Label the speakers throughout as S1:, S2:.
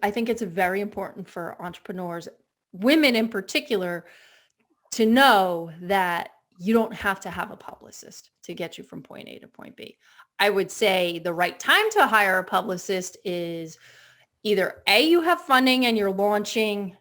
S1: I think it's very important for entrepreneurs, women in particular, to know that you don't have to have a publicist to get you from point A to point B. I would say the right time to hire a publicist is either A, you have funding and you're launching,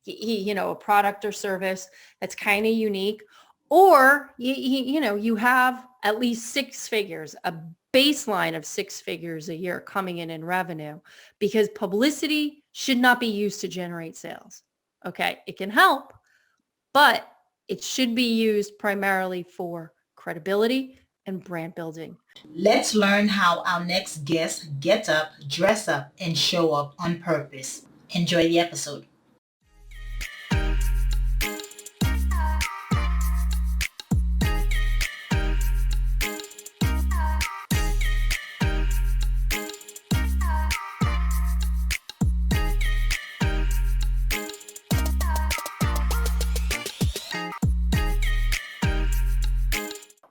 S1: a product or service that's kind of unique, or you have at least six figures, a baseline of six figures a year coming in revenue, because publicity should not be used to generate sales. Okay, it can help, but it should be used primarily for credibility and brand building.
S2: Let's learn how our next guest gets up, dress up, and show up on purpose. Enjoy the episode.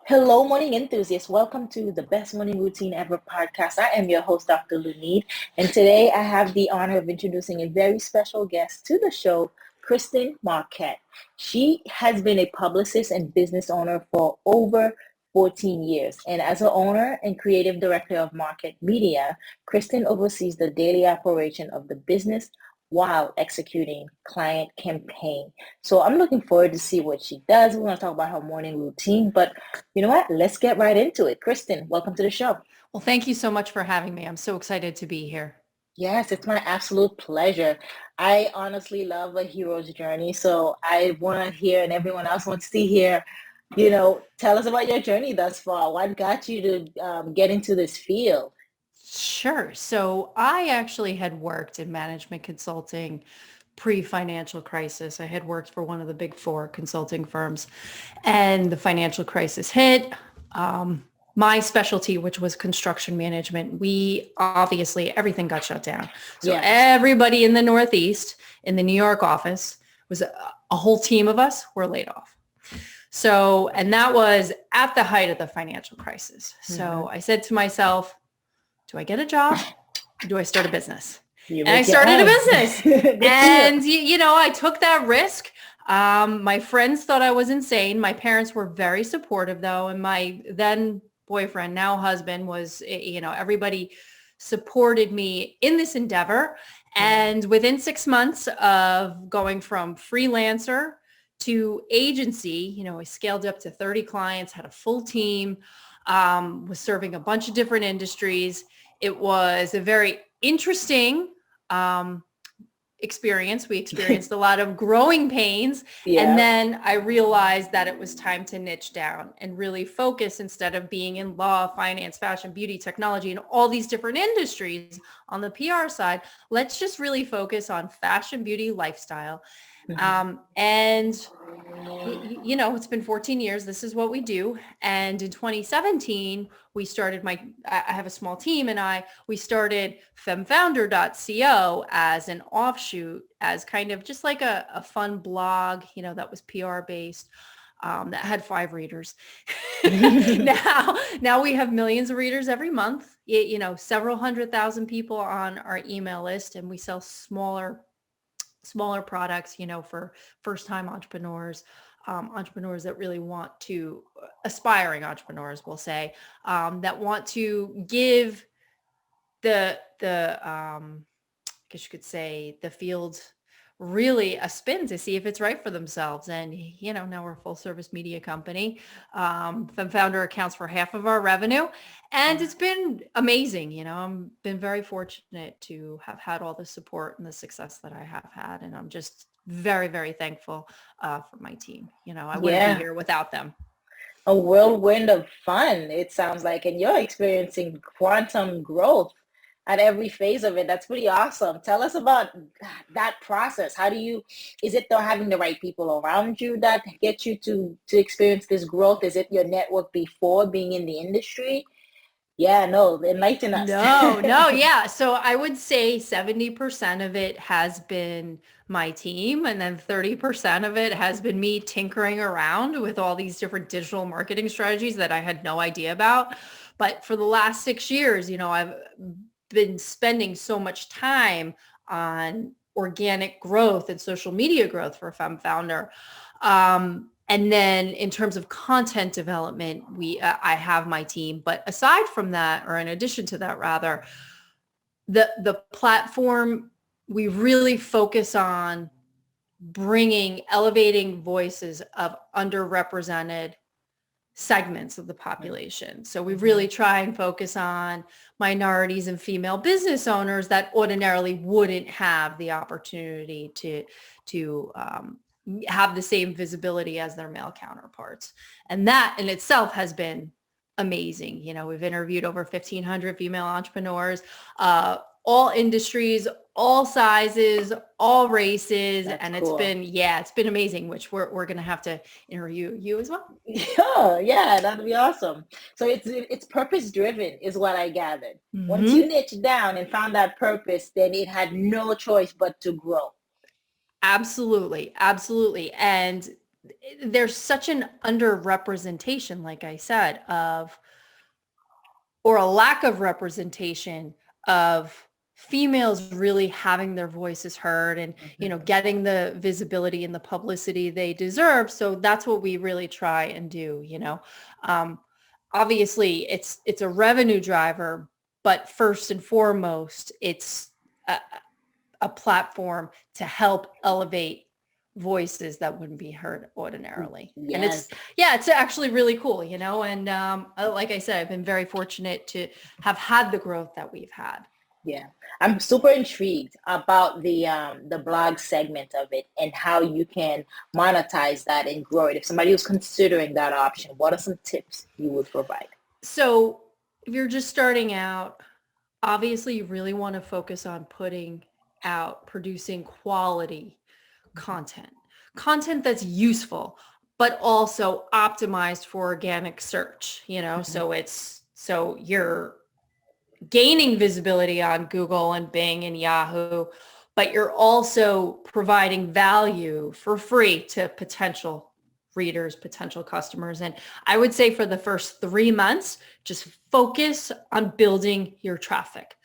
S2: Hello, morning enthusiasts. Welcome to the Best Morning Routine Ever podcast. I am your host, Dr. Lunid, and today I have the honor of introducing a very special guest to the show, Kristen Marquette. She has been a publicist and business owner for over 14 years. And as an owner and creative director of Market Media, Kristen oversees the daily operation of the business while executing client campaign. So I'm looking forward to see what she does. We're going to talk about her morning routine, but you know what? Let's get right into it. Kristen, welcome to the show.
S1: Well, thank you so much for having me. I'm so excited to be here.
S2: Yes, it's my absolute pleasure. I honestly love a hero's journey. So I want to hear, and everyone else wants to hear, tell us about your journey thus far. What got you to get into this field?
S1: Sure. So I actually had worked in management consulting pre-financial crisis. I had worked for one of the big four consulting firms, and the financial crisis hit. My specialty, which was construction management, we obviously, everything got shut down. So everybody in the Northeast, in the New York office, was a whole team of us were laid off. So, and that was at the height of the financial crisis. So I said to myself, do I get a job or do I start a business? And I started a business. And, I took that risk. My friends thought I was insane. My parents were very supportive, though. And my then boyfriend, now husband, was, everybody supported me in this endeavor. And within 6 months of going from freelancer to agency, I scaled up to 30 clients, had a full team, was serving a bunch of different industries. It was a very interesting experience. We experienced a lot of growing pains. And then I realized that it was time to niche down and really focus, instead of being in law, finance, fashion, beauty, technology, and all these different industries on the PR side. Let's just really focus on fashion, beauty, lifestyle. And it's been 14 years. This is what we do. And in 2017, we started I have a small team, and we started femfounder.co as an offshoot, as kind of just like a fun blog, that was PR based. That had 5 readers. Now we have millions of readers every month, several 100,000 people on our email list, and we sell smaller products, for first-time entrepreneurs, entrepreneurs that really want to, aspiring entrepreneurs, we'll say, that want to give I guess you could say, the field really a spin to see if it's right for themselves. And, now we're a full service media company. FemFounder accounts for half of our revenue, and it's been amazing. I've been very fortunate to have had all the support and the success that I have had. And I'm just very, very thankful for my team. I wouldn't be here without them.
S2: A whirlwind of fun, it sounds like, and you're experiencing quantum growth at every phase of it. That's pretty awesome. Tell us about that process. Is it though having the right people around you that get you to experience this growth? Is it your network before being in the industry? Yeah, no, enlighten us.
S1: No, yeah. So I would say 70% of it has been my team, and then 30% of it has been me tinkering around with all these different digital marketing strategies that I had no idea about. But for the last 6 years, I've been spending so much time on organic growth and social media growth for a founder. And then in terms of content development, I have my team. But aside from that, or in addition to that, rather, the platform, we really focus on elevating voices of underrepresented segments of the population. So we really try and focus on minorities and female business owners that ordinarily wouldn't have the opportunity to have the same visibility as their male counterparts. And that in itself has been amazing. We've interviewed over 1,500 female entrepreneurs, all industries, all sizes, all races.
S2: That's
S1: and
S2: cool.
S1: It's been amazing, which we're going to have to interview you as well.
S2: Yeah, that'd be awesome. So it's purpose driven is what I gathered. Once you niche down and found that purpose, then it had no choice but to grow.
S1: Absolutely. Absolutely. And there's such an underrepresentation, like I said, or a lack of representation of females really having their voices heard and, getting the visibility and the publicity they deserve. So that's what we really try and do, obviously it's a revenue driver, but first and foremost, it's a platform to help elevate voices that wouldn't be heard ordinarily.
S2: Yes.
S1: And it's actually really cool, and like I said, I've been very fortunate to have had the growth that we've had.
S2: Yeah, I'm super intrigued about the blog segment of it and how you can monetize that and grow it. If somebody was considering that option, what are some tips you would provide?
S1: So if you're just starting out, obviously you really want to focus on producing quality content that's useful, but also optimized for organic search, so you're gaining visibility on Google and Bing and Yahoo, but you're also providing value for free to potential readers, potential customers. And I would say for the first 3 months, just focus on building your traffic.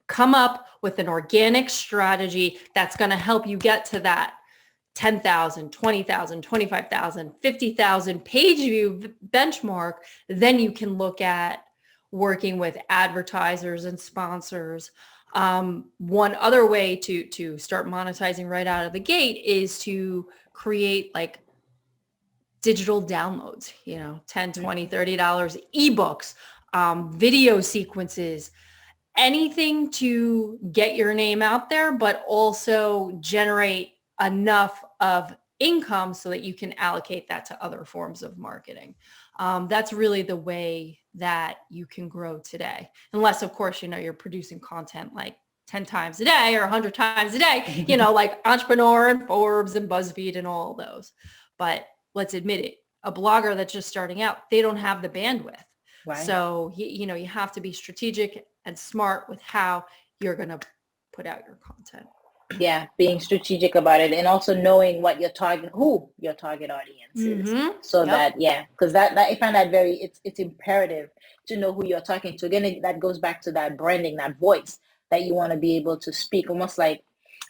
S1: Come up with an organic strategy that's going to help you get to that 10,000, 20,000, 25,000, 50,000 page view benchmark. Then you can look at working with advertisers and sponsors. One other way to start monetizing right out of the gate is to create like digital downloads, $10, $20, $30 ebooks, video sequences, anything to get your name out there, but also generate enough of income so that you can allocate that to other forms of marketing. That's really the way that you can grow today. Unless, of course, you're producing content like 10 times a day or 100 times a day, like Entrepreneur and Forbes and BuzzFeed and all those. But let's admit it, a blogger that's just starting out, they don't have the bandwidth. Right. So, you have to be strategic and smart with how you're going to put out your content.
S2: Yeah, being strategic about it and also knowing who your target audience is. So because that I find that it's imperative to know who you're talking to. Again, that goes back to that branding, that voice that you want to be able to speak, almost like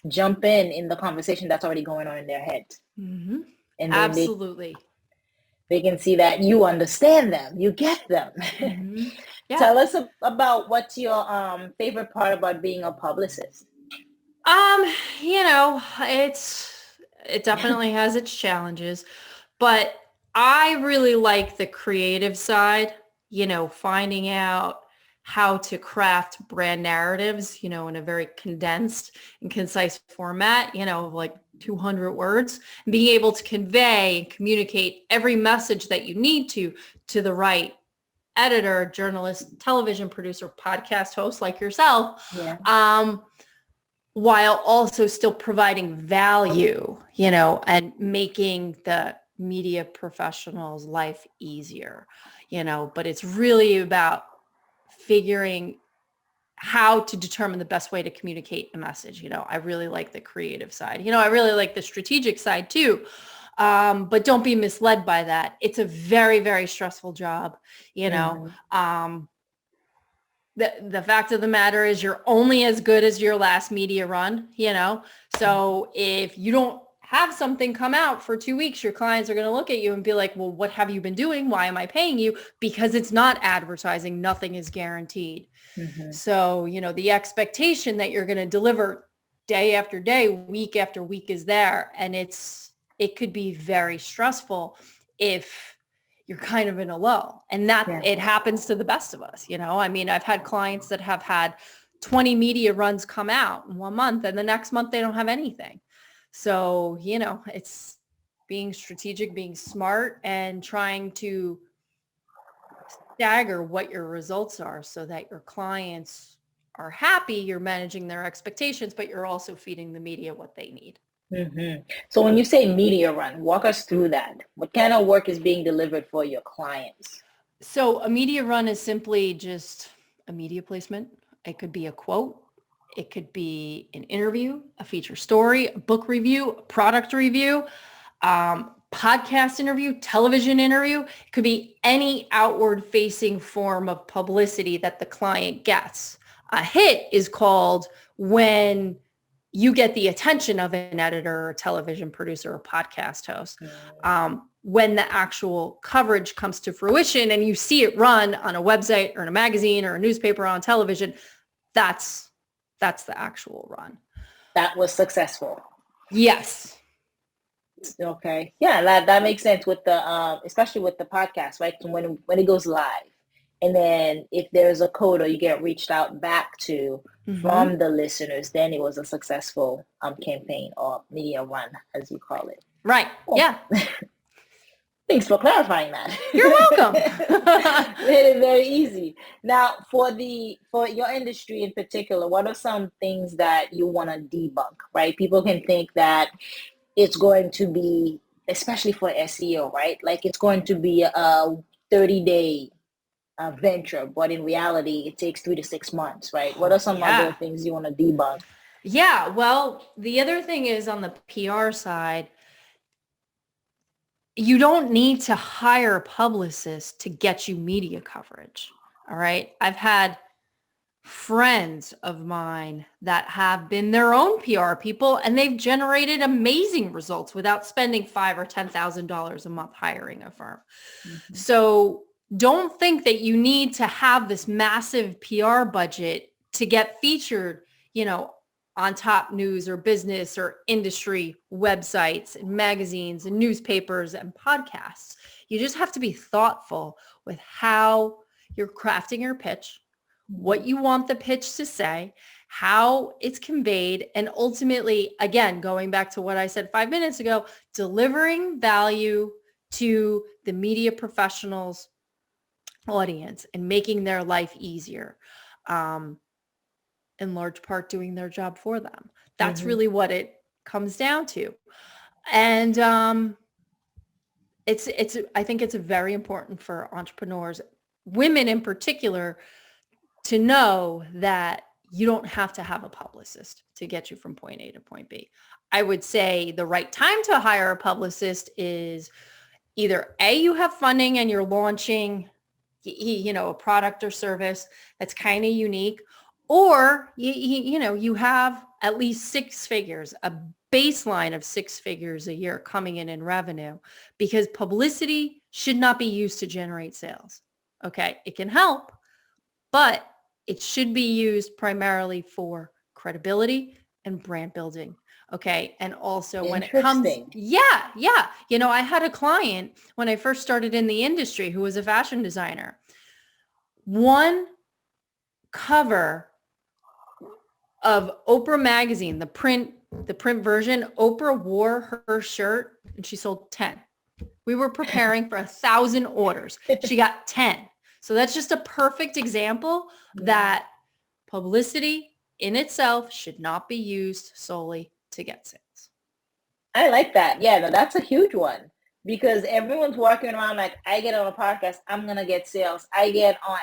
S2: jump in the conversation that's already going on in their head.
S1: And absolutely.
S2: They can see that you understand them, you get them. Yeah. Tell us about what's your favorite part about being a publicist.
S1: It definitely has its challenges, but I really like the creative side, finding out how to craft brand narratives, in a very condensed and concise format, of like 200 words, and being able to convey and communicate every message that you need to the right editor, journalist, television producer, podcast host like yourself. Yeah. While also still providing value, and making the media professional's life easier, but it's really about figuring how to determine the best way to communicate a message. I really like the creative side. I really like the strategic side too. But don't be misled by that. It's a very, very stressful job, the fact of the matter is you're only as good as your last media run, you know? So if you don't have something come out for 2 weeks, your clients are going to look at you and be like, well, what have you been doing? Why am I paying you? Because it's not advertising. Nothing is guaranteed.
S2: Mm-hmm.
S1: So, you know, the expectation that you're going to deliver day after day, week after week is there. And it could be very stressful if you're kind of in a lull, and that it happens to the best of us. You know, I mean, I've had clients that have had 20 media runs come out in 1 month, and the next month they don't have anything. So, you know, it's being strategic, being smart, and trying to stagger what your results are so that your clients are happy, you're managing their expectations, but you're also feeding the media what they need.
S2: Mm-hmm. So when you say media run, walk us through that. What kind of work is being delivered for your clients?
S1: So a media run is simply just a media placement. It could be a quote. It could be an interview, a feature story, a book review, a product review, podcast interview, television interview. It could be any outward facing form of publicity that the client gets. A hit is called when you get the attention of an editor or television producer or podcast host. When the actual coverage comes to fruition and you see it run on a website or in a magazine or a newspaper or on television, that's the actual run.
S2: That was successful.
S1: Yes.
S2: Okay. Yeah, that makes sense with the especially with the podcast, right? When it goes live. And then if there's a code or you get reached out back to from the listeners, then it was a successful campaign or media run, as you call it.
S1: Right. Cool. Yeah.
S2: Thanks for clarifying that.
S1: You're welcome.
S2: Made it very easy. Now, for your industry in particular, what are some things that you want to debunk, right? People can think that it's going to be, especially for SEO, right? Like it's going to be a 30-day venture, but in reality, it takes 3 to 6 months, right? What are some other things you want to debunk?
S1: Yeah, well, the other thing is on the PR side, you don't need to hire a publicist to get you media coverage. All right. I've had friends of mine that have been their own PR people, and they've generated amazing results without spending $5,000 or $10,000 a month hiring a firm. So don't think that you need to have this massive PR budget to get featured, you know, on top news or business or industry websites and magazines and newspapers and podcasts. You just have to be thoughtful with how you're crafting your pitch, what you want the pitch to say, how it's conveyed, and ultimately, again, going back to what I said 5 minutes ago, delivering value to the media professionals' audience and making their life easier. In large part doing their job for them. That's really what it comes down to. And I think it's very important for entrepreneurs, women in particular, to know that you don't have to have a publicist to get you from point A to point B. I would say the right time to hire a publicist is either A, you have funding and you're launching, you know, a product or service that's kind of unique, or you have at least 6 figures, a baseline of 6 figures a year coming in revenue, because publicity should not be used to generate sales. Okay, it can help, but it should be used primarily for credibility and brand building. Okay, and also when it comes, yeah. You know, I had a client when I first started in the industry who was a fashion designer. One cover of Oprah magazine, the print version, Oprah wore her shirt and she sold 10. We were preparing for 1,000 orders. She got 10. So that's just a perfect example that publicity in itself should not be used solely to get sales.
S2: I like that. Yeah, no, that's a huge one, because everyone's walking around like, I get on a podcast, I'm going to get sales. I get on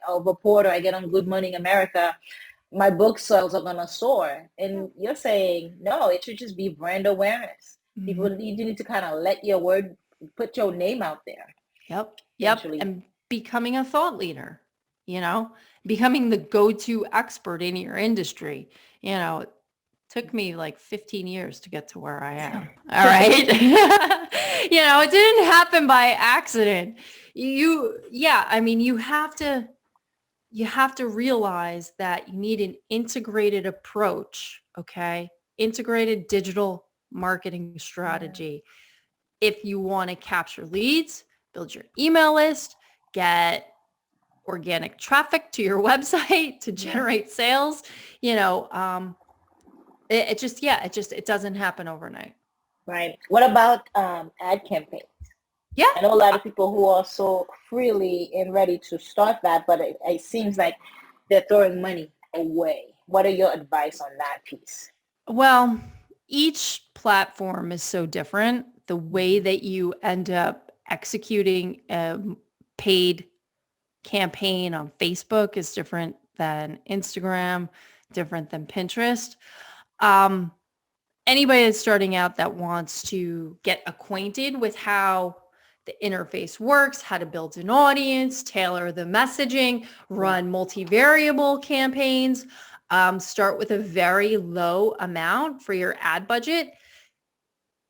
S2: a reporter, I get on Good Morning America, my book sales are going to soar. And you're saying, no, it should just be brand awareness. People, you need to kind of let your word, put your name out there.
S1: Yep. And becoming a thought leader. becoming the go-to expert in your industry. It took me like 15 years to get to where I am. All right. It didn't happen by accident. I mean, you have to realize that you need an integrated approach, okay? Integrated digital marketing strategy. If you want to capture leads, build your email list, get organic traffic to your website to generate sales, it doesn't happen overnight.
S2: Right. What about ad campaigns?
S1: Yeah.
S2: I know a lot of people who are so freely and ready to start that, but it seems like they're throwing money away. What are your advice on that piece?
S1: Well, each platform is so different. The way that you end up executing a paid campaign on Facebook is different than Instagram, different than Pinterest. Anybody that's starting out that wants to get acquainted with how the interface works, how to build an audience, tailor the messaging, run multivariable campaigns, start with a very low amount for your ad budget,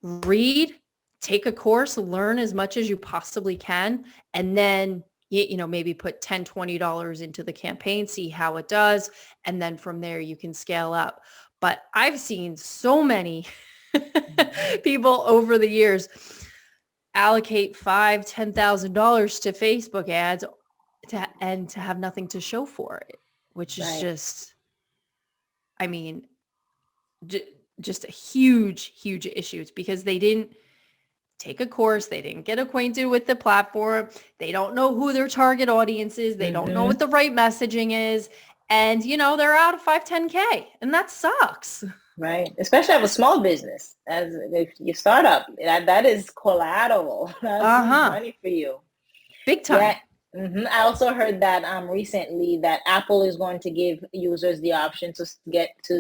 S1: read, take a course, learn as much as you possibly can, and then maybe put $10, $20 into the campaign, see how it does. And then from there you can scale up. But I've seen so many people over the years allocate $5,000, $10,000 to Facebook ads and to have nothing to show for it, which is just, I mean, just a huge, huge issue. It's because they didn't take a course. They didn't get acquainted with the platform. They don't know who their target audience is. They don't know what the right messaging is. And, they're out of 5, 10K, and that sucks.
S2: Right. Especially have a small business. As if you start up, that is collateral. That's money for you.
S1: Big time.
S2: Yeah. I also heard that recently that Apple is going to give users the option to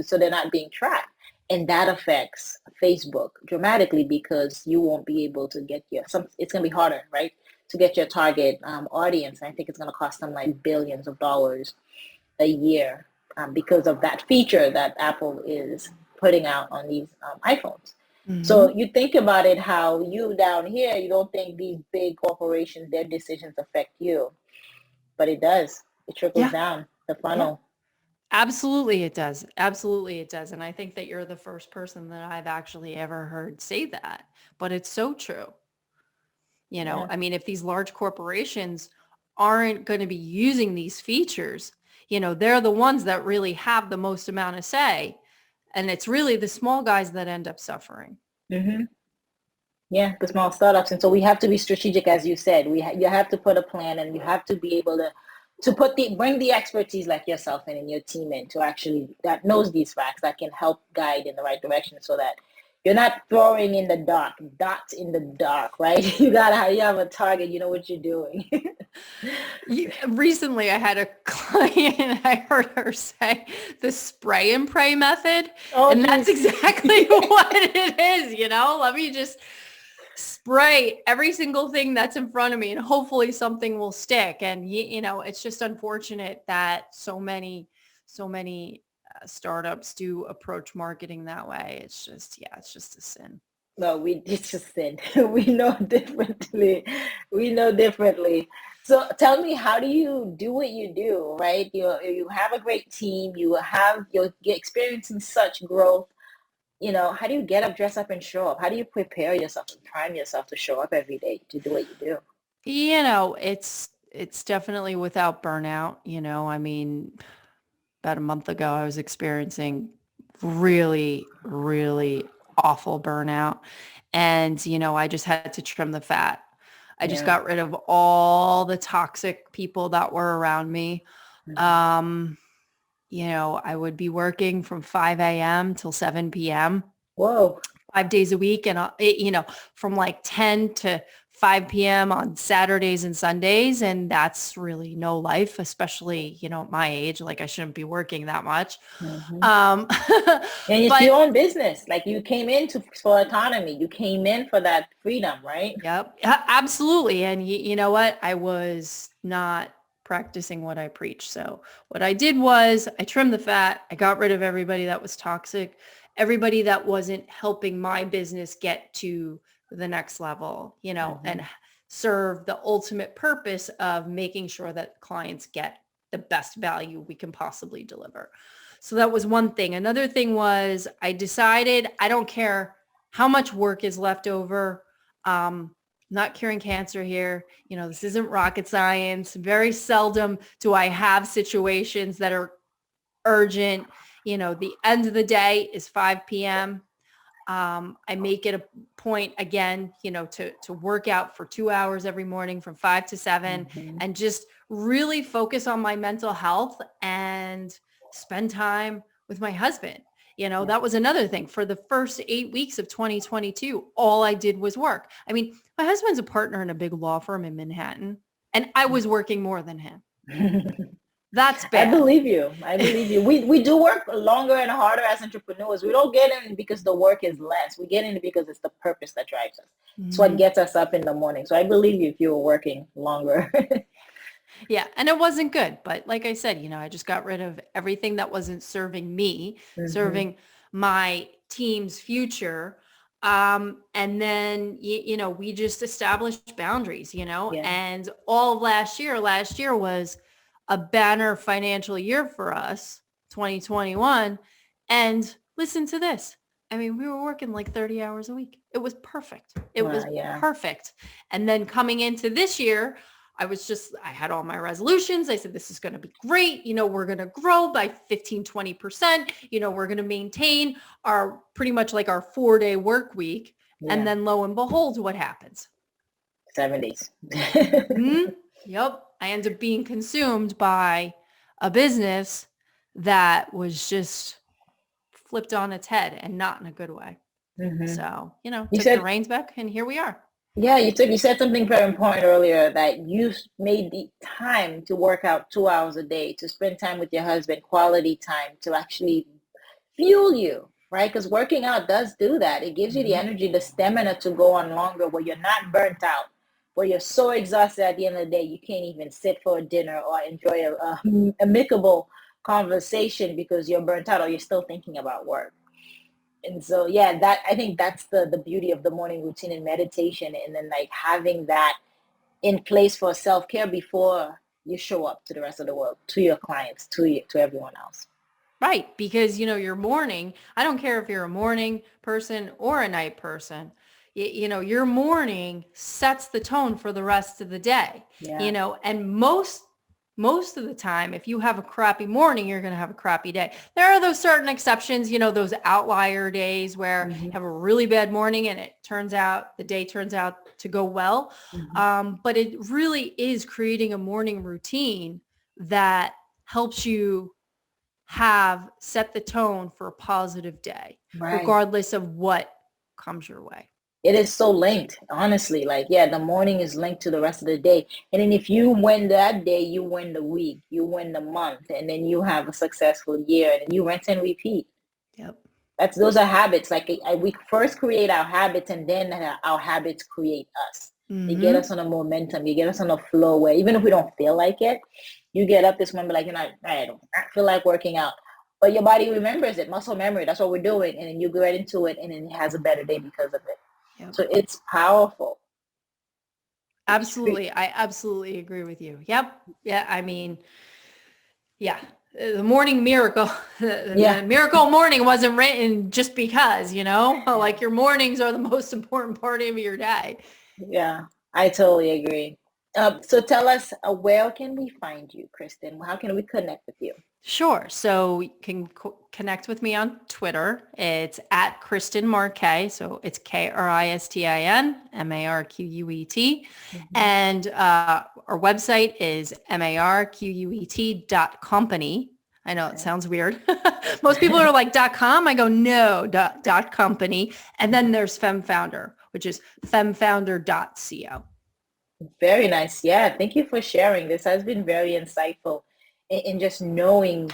S2: so they're not being tracked. And that affects Facebook dramatically because you won't be able to get it's going to be harder, right, to get your target audience. I think it's going to cost them like billions of dollars a year because of that feature that Apple is putting out on these iPhones. So you think about it, how you down here, you don't think these big corporations, their decisions affect you, but it does. It trickles down the funnel.
S1: Yeah. Absolutely it does. Absolutely it does. And I think that you're the first person that I've actually ever heard say that, but it's so true. I mean, if these large corporations aren't going to be using these features, they're the ones that really have the most amount of say. And it's really the small guys that end up suffering.
S2: Yeah, the small startups. And so we have to be strategic, as you said. You have to put a plan, and you have to be able to bring the expertise like yourself and your team in to actually that knows these facts, that can help guide in the right direction, so that you're not throwing in the dark, dots in the dark, right? You have a target, you know what you're doing.
S1: Recently, I had a client and I heard her say the spray and pray method. And that's exactly what it is, Let me just spray every single thing that's in front of me and hopefully something will stick. And, it's just unfortunate that so many startups do approach marketing that way. It's just a sin.
S2: No, it's just sin. We know differently. So tell me, how do you do what you do, right? You have a great team. You're experiencing such growth. How do you get up, dress up, and show up? How do you prepare yourself and prime yourself to show up every day to do what you do?
S1: It's definitely without burnout. I mean, about a month ago, I was experiencing really, really awful burnout. And, I just had to trim the fat. I just got rid of all the toxic people that were around me. I would be working from 5 a.m. till 7 p.m.
S2: Whoa.
S1: 5 days a week. And, from like 10 to 5 p.m. on Saturdays and Sundays. And that's really no life, especially, at my age. Like, I shouldn't be working that much.
S2: And it's your own business. Like, you came in for autonomy. You came in for that freedom, right?
S1: Yep. Absolutely. And you know what? I was not practicing what I preach. So what I did was I trimmed the fat. I got rid of everybody that was toxic, everybody that wasn't helping my business get to the next level, and serve the ultimate purpose of making sure that clients get the best value we can possibly deliver. So that was one thing. Another thing was I decided I don't care how much work is left over. Not curing cancer here. This isn't rocket science. Very seldom do I have situations that are urgent. The end of the day is 5 p.m. I make it a point again, to work out for 2 hours every morning from 5 to 7 and just really focus on my mental health and spend time with my husband. That was another thing. For the first 8 weeks of 2022, all I did was work. I mean, my husband's a partner in a big law firm in Manhattan, and I was working more than him. That's bad.
S2: I believe you. We do work longer and harder as entrepreneurs. We don't get in because the work is less. We get in because it's the purpose that drives us. It's what gets us up in the morning. So I believe you if you were working longer.
S1: Yeah. And it wasn't good. But like I said, I just got rid of everything that wasn't serving me, serving my team's future. And then, we just established boundaries, and all of last year was a banner financial year for us, 2021. And listen to this. I mean, we were working like 30 hours a week. It was perfect. It was perfect. And then coming into this year, I had all my resolutions. I said, this is going to be great. We're going to grow by 15, 20%. We're going to maintain pretty much like our 4-day work week. Yeah. And then lo and behold, what happens?
S2: 70s.
S1: Yep. I ended up being consumed by a business that was just flipped on its head and not in a good way. So, took the reins back and here we are.
S2: Yeah, you said something very important earlier, that you made the time to work out 2 hours a day, to spend time with your husband, quality time, to actually fuel you, right? Because working out does do that. It gives you the energy, the stamina to go on longer, where you're not burnt out, where you're so exhausted at the end of the day, you can't even sit for a dinner or enjoy a amicable conversation because you're burnt out or you're still thinking about work. And so, I think that's the beauty of the morning routine and meditation, and then like having that in place for self-care before you show up to the rest of the world, to your clients, to everyone else.
S1: Right. Because, your morning, I don't care if you're a morning person or a night person, your morning sets the tone for the rest of the day, and most of the time, if you have a crappy morning, you're going to have a crappy day. There are those certain exceptions, those outlier days where you have a really bad morning and the day turns out to go well. But it really is creating a morning routine that helps you set the tone for a positive day, regardless of what comes your way.
S2: It is so linked, honestly. The morning is linked to the rest of the day. And then if you win that day, you win the week, you win the month, and then you have a successful year, and you rinse and repeat.
S1: Yep.
S2: Those are habits. We first create our habits, and then our habits create us. They get us on a momentum. You get us on a flow where even if we don't feel like it, you get up this morning I don't feel like working out. But your body remembers it, muscle memory. That's what we're doing. And then you go right into it, and then it has a better day because of it. Yep. So it's powerful.
S1: Absolutely. I absolutely agree with you. Yep. Yeah. I mean, the morning miracle, the miracle morning wasn't written just because, like your mornings are the most important part of your day.
S2: Yeah, I totally agree. So tell us, where can we find you, Kristen? How can we connect with you?
S1: Sure. So you can connect with me on Twitter. It's at Kristen Marquet. So it's KristinMarquet. And our website is marquet.company. I know it sounds weird. Most people are like .com. I go, no, .company. And then there's FemFounder, which is femfounder.co.
S2: Very nice. Yeah. Thank you for sharing. This has been very insightful in just knowing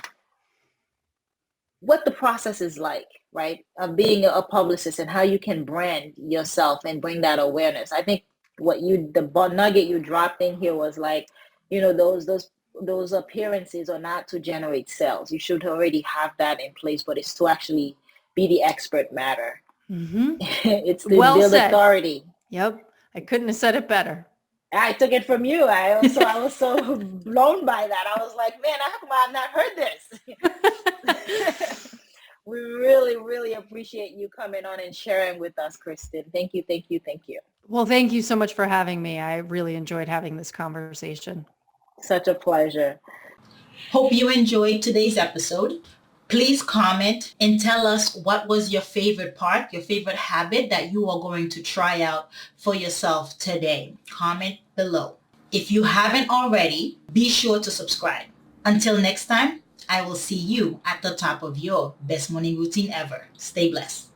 S2: what the process is like, right? Of being a publicist and how you can brand yourself and bring that awareness. I think the nugget you dropped in here was those those appearances are not to generate sales. You should already have that in place, but it's to actually be the expert matter.
S1: Mm-hmm.
S2: It's to
S1: Well
S2: build
S1: said.
S2: authority.
S1: Yep. I couldn't have said it better.
S2: I took it from you. I was so blown by that. I was like, man, how come I've not heard this? We really, really appreciate you coming on and sharing with us, Kristen. Thank you, thank you, thank you.
S1: Well, thank you so much for having me. I really enjoyed having this conversation.
S2: Such a pleasure.
S3: Hope you enjoyed today's episode. Please comment and tell us what was your favorite part, your favorite habit that you are going to try out for yourself today. Comment below. If you haven't already, be sure to subscribe. Until next time, I will see you at the top of your best morning routine ever. Stay blessed.